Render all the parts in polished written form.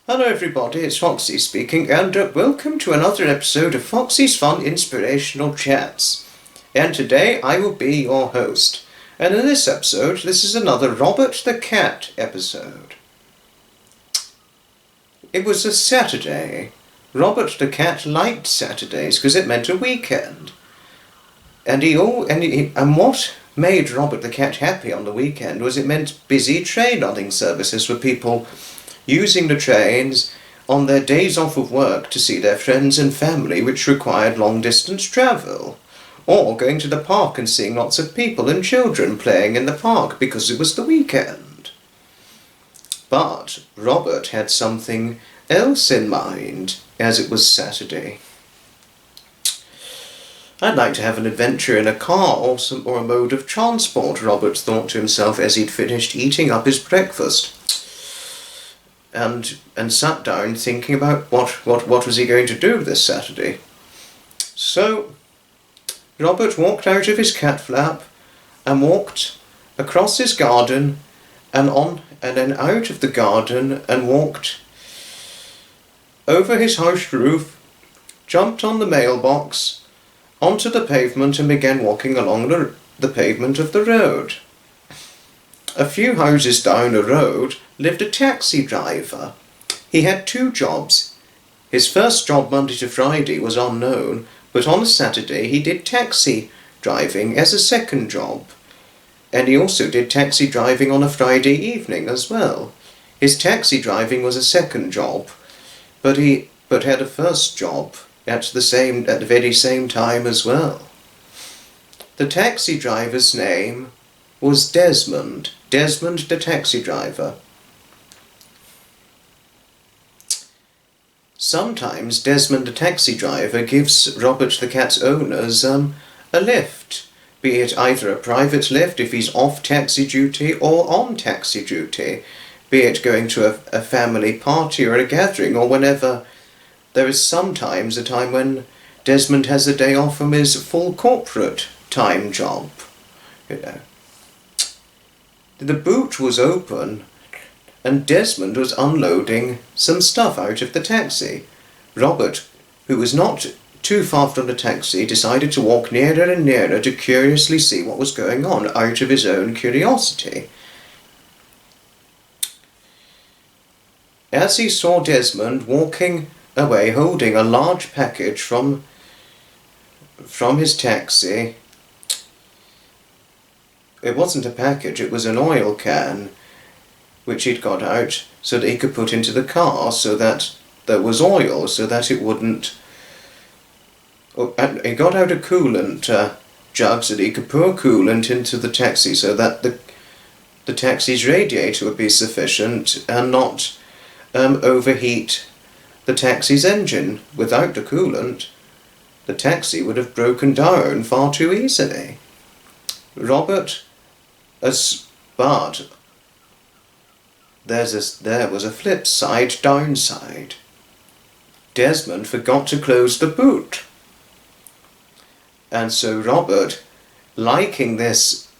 Hello everybody, it's Foxy speaking, and welcome to another episode of Foxy's Fun Inspirational Chats. And today I will be your host. And in this episode, this is another Robert the Cat episode. It was a Saturday. Robert the Cat liked Saturdays because it meant a weekend. And what made Robert the Cat happy on the weekend was it meant busy train running services for people using the trains on their days off of work to see their friends and family, which required long-distance travel, or going to the park and seeing lots of people and children playing in the park because it was the weekend. But Robert had something else in mind, as it was Saturday. I'd like to have an adventure in a car or a mode of transport, Robert thought to himself as he'd finished eating up his breakfast. And sat down thinking about what was he going to do this Saturday. So Robert walked out of his cat flap and walked across his garden and then out of the garden and walked over his house roof, jumped on the mailbox, onto the pavement and began walking along the pavement of the road. A few houses down the road lived a taxi driver. He had two jobs. His first job Monday to Friday was unknown, but on a Saturday he did taxi driving as a second job. And he also did taxi driving on a Friday evening as well. His taxi driving was a second job, but had a first job at the very same time as well. The taxi driver's name was Desmond the taxi driver. Sometimes Desmond the taxi driver gives Robert the cat's owners a lift, be it either a private lift if he's off taxi duty or on taxi duty, be it going to a family party or a gathering or whenever. There is sometimes a time when Desmond has a day off from his full corporate time job, The boot was open and Desmond was unloading some stuff out of the taxi. Robert, who was not too far from the taxi, decided to walk nearer and nearer to curiously see what was going on out of his own curiosity. As he saw Desmond walking away holding a large package from his taxi, it wasn't a package, it was an oil can, which he'd got out so that he could put into the car so that there was oil, so that it wouldn't. And he got out a coolant jug so that he could pour coolant into the taxi so that the taxi's radiator would be sufficient and not overheat the taxi's engine. Without the coolant, the taxi would have broken down far too easily. But there was a flip side, downside. Desmond forgot to close the boot. And so Robert, liking this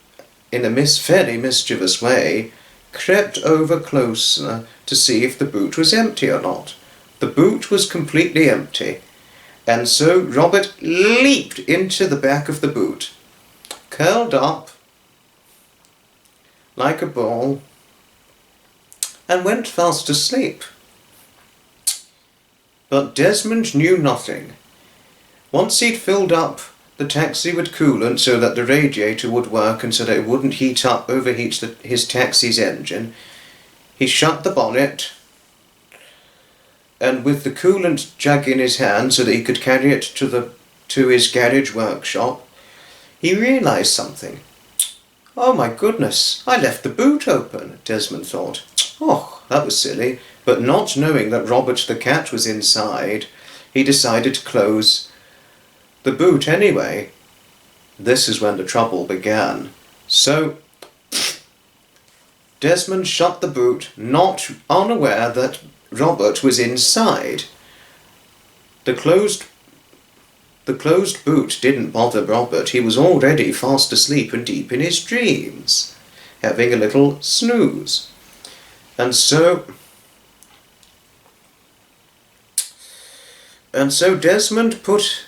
in a very mischievous way, crept over closer to see if the boot was empty or not. The boot was completely empty, and so Robert leaped into the back of the boot, curled up like a ball, and went fast asleep. But Desmond knew nothing. Once he'd filled up the taxi with coolant so that the radiator would work and so that it wouldn't overheat his taxi's engine, he shut the bonnet, and with the coolant jug in his hand so that he could carry it to his garage workshop, he realised something. Oh my goodness, I left the boot open, Desmond thought. Oh, that was silly. But not knowing that Robert the cat was inside, he decided to close the boot anyway. This is when the trouble began. So Desmond shut the boot, not unaware that Robert was inside. The closed boot didn't bother Robert. He was already fast asleep and deep in his dreams, having a little snooze. And so And so Desmond put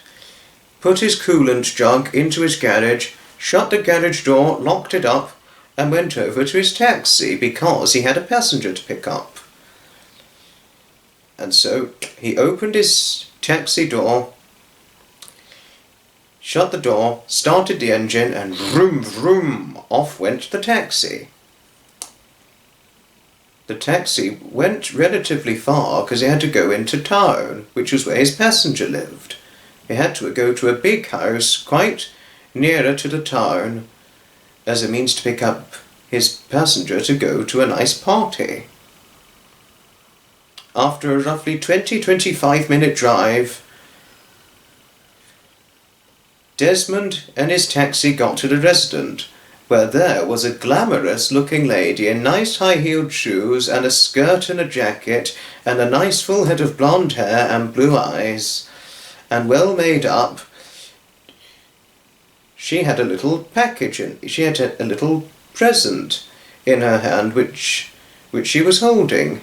his coolant jug into his garage, shut the garage door, locked it up, and went over to his taxi because he had a passenger to pick up. And so he opened his taxi door, shut the door, started the engine, and vroom vroom, off went the taxi. The taxi went relatively far because he had to go into town, which was where his passenger lived. He had to go to a big house quite nearer to the town as a means to pick up his passenger to go to a nice party. After a roughly 20-25 minute drive, Desmond and his taxi got to the residence, where there was a glamorous looking lady in nice high-heeled shoes and a skirt and a jacket and a nice full head of blonde hair and blue eyes and well made up. She had a little package and she had a little present in her hand which she was holding.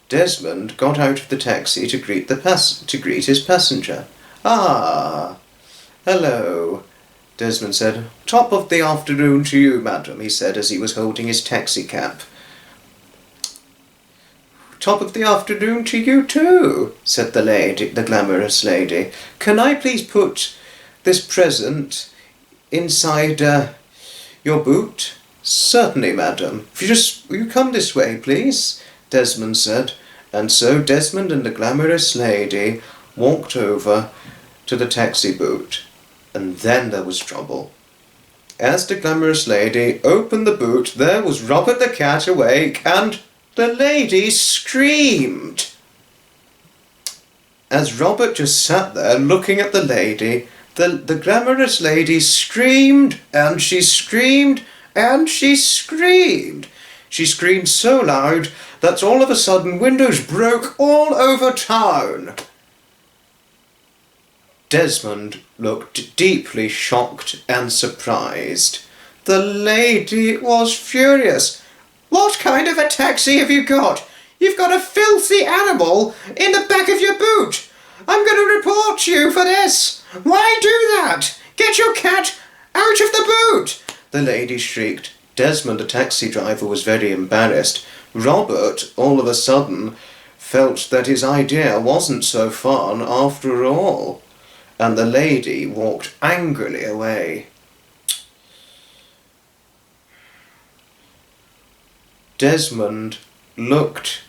Desmond got out of the taxi to greet his passenger. "Ah, hello," Desmond said. "Top of the afternoon to you, madam," he said as he was holding his taxi cap. "Top of the afternoon to you too," said the glamorous lady. "Can I please put this present inside your boot?" "Certainly, madam. Will you come this way, please?" Desmond said. And so Desmond and the glamorous lady walked over to the taxi boot. And then there was trouble. As the glamorous lady opened the boot, there was Robert the cat awake, and the lady screamed. As Robert just sat there looking at the lady, the glamorous lady screamed, and she screamed, and she screamed. She screamed so loud that all of a sudden windows broke all over town. Desmond looked deeply shocked and surprised. The lady was furious. "What kind of a taxi have you got? You've got a filthy animal in the back of your boot. I'm going to report you for this. Why do that? Get your cat out of the boot!" the lady shrieked. Desmond, the taxi driver, was very embarrassed. Robert, all of a sudden, felt that his idea wasn't so fun after all, and the lady walked angrily away. Desmond looked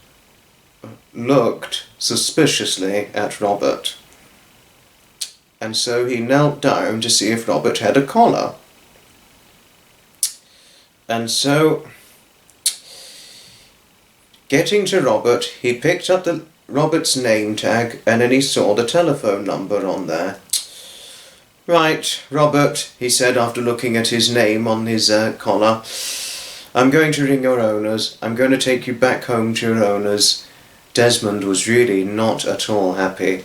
suspiciously at Robert, and so he knelt down to see if Robert had a collar. And so, getting to Robert, he picked up Robert's name tag, and then he saw the telephone number on there. "Right, Robert," he said after looking at his name on his collar. "I'm going to ring your owners. I'm going to take you back home to your owners." Desmond was really not at all happy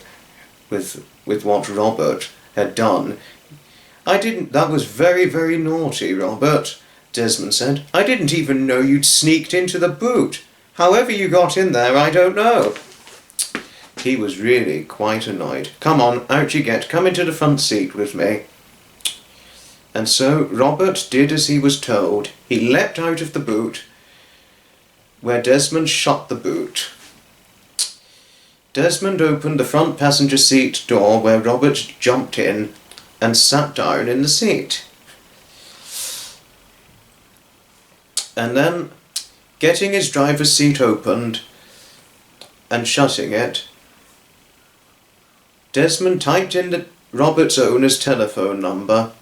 with what Robert had done. "That was very, very naughty, Robert," Desmond said. "I didn't even know you'd sneaked into the boot. However you got in there, I don't know." He was really quite annoyed. "Come on, out you get. Come into the front seat with me." And so Robert did as he was told. He leapt out of the boot, where Desmond shut the boot. Desmond opened the front passenger seat door, where Robert jumped in and sat down in the seat. And then, getting his driver's seat opened and shutting it, Desmond typed in Robert's owner's telephone number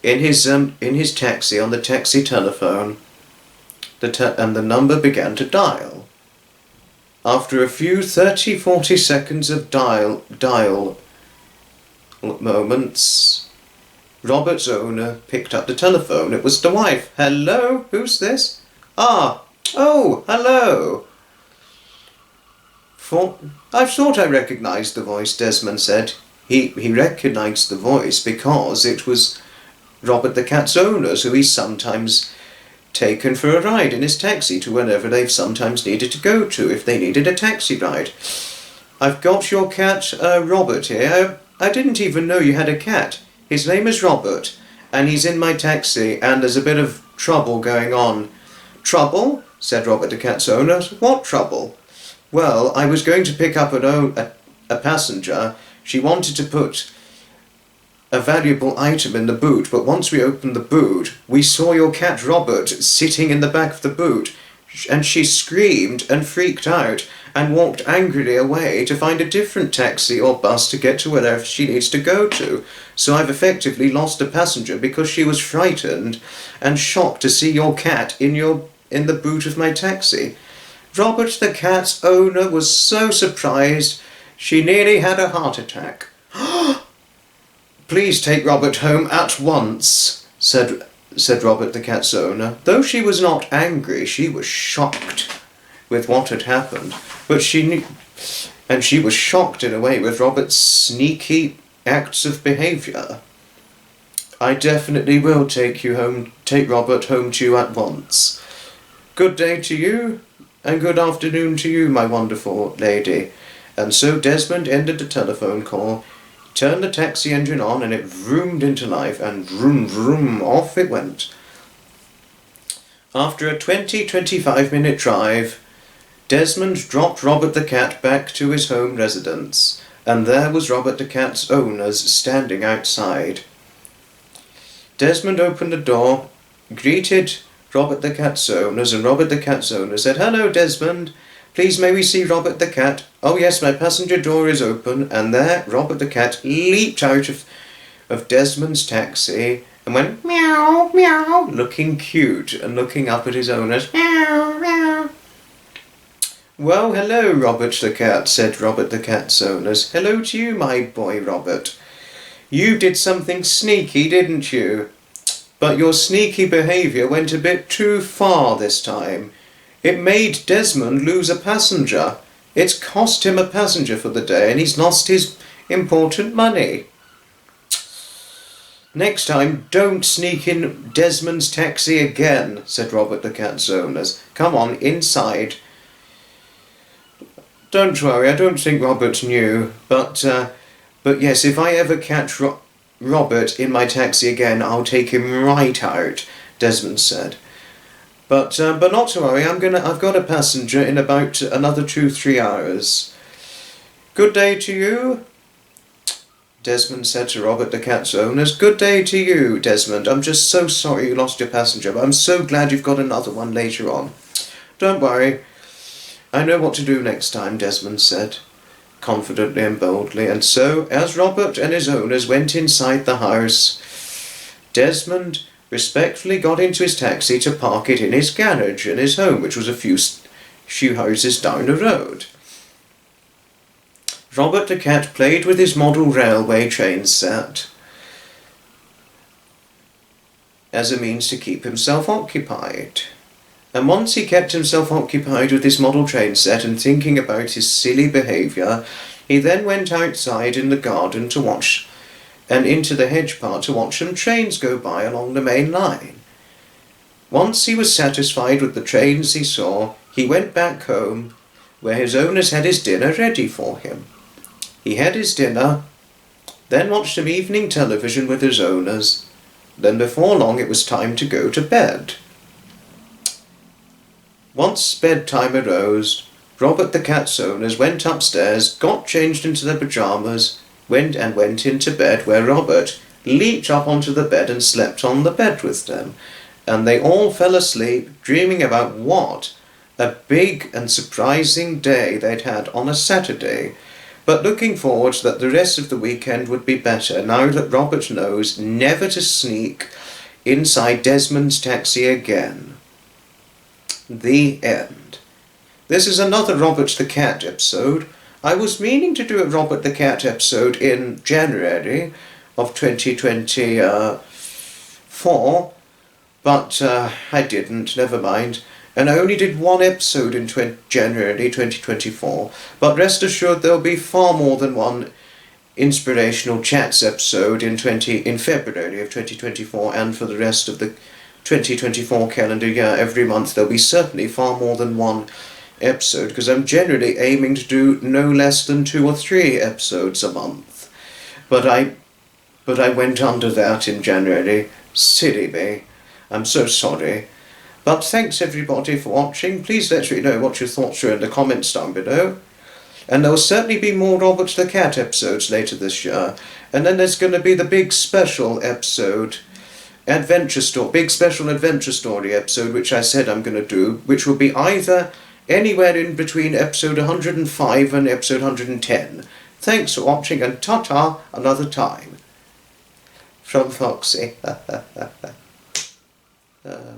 in his taxi on the taxi telephone, and the number began to dial. After a few 30-40 seconds of dial moments, Robert's owner picked up the telephone. It was the wife. "Hello, who's this?" "Oh, hello." "I thought I recognised the voice," Desmond said. He recognised the voice because it was Robert the cat's owner, who he sometimes taken for a ride in his taxi to wherever they've sometimes needed to go to if they needed a taxi ride. I've got your cat, Robert, here. I didn't even know you had a cat. His name is Robert, and he's in my taxi, and there's a bit of trouble going on. Trouble? Said Robert the cat's owner. What trouble? Well, I was going to pick up a passenger. She wanted to put a valuable item in the boot, but once we opened the boot, we saw your cat Robert sitting in the back of the boot, and she screamed and freaked out and walked angrily away to find a different taxi or bus to get to wherever she needs to go to. So I've effectively lost a passenger because she was frightened and shocked to see your cat in the boot of my taxi. Robert the cat's owner was so surprised she nearly had a heart attack. Please take Robert home at once, said Robert the cat's owner. Though she was not angry, she was shocked with what had happened. But she was shocked in a way with Robert's sneaky acts of behaviour. I definitely will take Robert home to you at once. Good day to you, and good afternoon to you, my wonderful lady. And so Desmond ended the telephone call, turned the taxi engine on, and it vroomed into life, and vroom vroom off it went. After a 25 minute drive, Desmond dropped Robert the cat back to his home residence, and there was Robert the cat's owners standing outside. Desmond opened the door, greeted Robert the cat's owners, and Robert the cat's owner said, "Hello, Desmond. Please may we see Robert the cat?" "Oh yes, my passenger door is open," and there Robert the cat leaped out of Desmond's taxi and went meow, meow, looking cute and looking up at his owners. Meow, meow. "Well, hello, Robert the cat," said Robert the cat's owners. "Hello to you, my boy Robert. You did something sneaky, didn't you? But your sneaky behaviour went a bit too far this time. It made Desmond lose a passenger. It's cost him a passenger for the day, and he's lost his important money. Next time, don't sneak in Desmond's taxi again," said Robert the cat's owners. "Come on, inside." "Don't worry, I don't think Robert knew, but yes, if I ever catch Robert in my taxi again, I'll take him right out," Desmond said. But not to worry, I've got a passenger in about another 2-3 hours. "Good day to you," Desmond said to Robert the cat's owners. "Good day to you, Desmond. I'm just so sorry you lost your passenger, but I'm so glad you've got another one later on." "Don't worry, I know what to do next time," Desmond said, confidently and boldly. And so, as Robert and his owners went inside the house, Desmond respectfully got into his taxi to park it in his garage in his home, which was a few houses down the road. Robert the cat played with his model railway train set as a means to keep himself occupied. And once he kept himself occupied with his model train set and thinking about his silly behaviour, he then went outside in the garden to watch, and into the hedge part to watch some trains go by along the main line. Once he was satisfied with the trains he saw, he went back home, where his owners had his dinner ready for him. He had his dinner, then watched some evening television with his owners. Then before long it was time to go to bed. Once bedtime arose, Robert the cat's owners went upstairs, got changed into their pyjamas, went into bed, where Robert leaped up onto the bed and slept on the bed with them. And they all fell asleep, dreaming about what a big and surprising day they'd had on a Saturday, but looking forward that the rest of the weekend would be better now that Robert knows never to sneak inside Desmond's taxi again. The end. This is another Robert the Cat episode. I was meaning to do a Robert the Cat episode in January of 2024, but I didn't, never mind. And I only did one episode in January 2024, but rest assured there'll be far more than one Inspirational Chats episode in February of 2024 and for the rest of the 2024 calendar year, every month there'll be certainly far more than one episode, because I'm generally aiming to do no less than 2 or 3 episodes a month. But I went under that in January. Silly me. I'm so sorry. But thanks everybody for watching. Please let me know what your thoughts are in the comments down below. And there'll certainly be more Robert the Cat episodes later this year. And then there's going to be the big special episode, big special adventure story episode, which I said I'm going to do, which will be either anywhere in between episode 105 and episode 110. Thanks for watching, and ta-ta another time. From Foxy. Oh.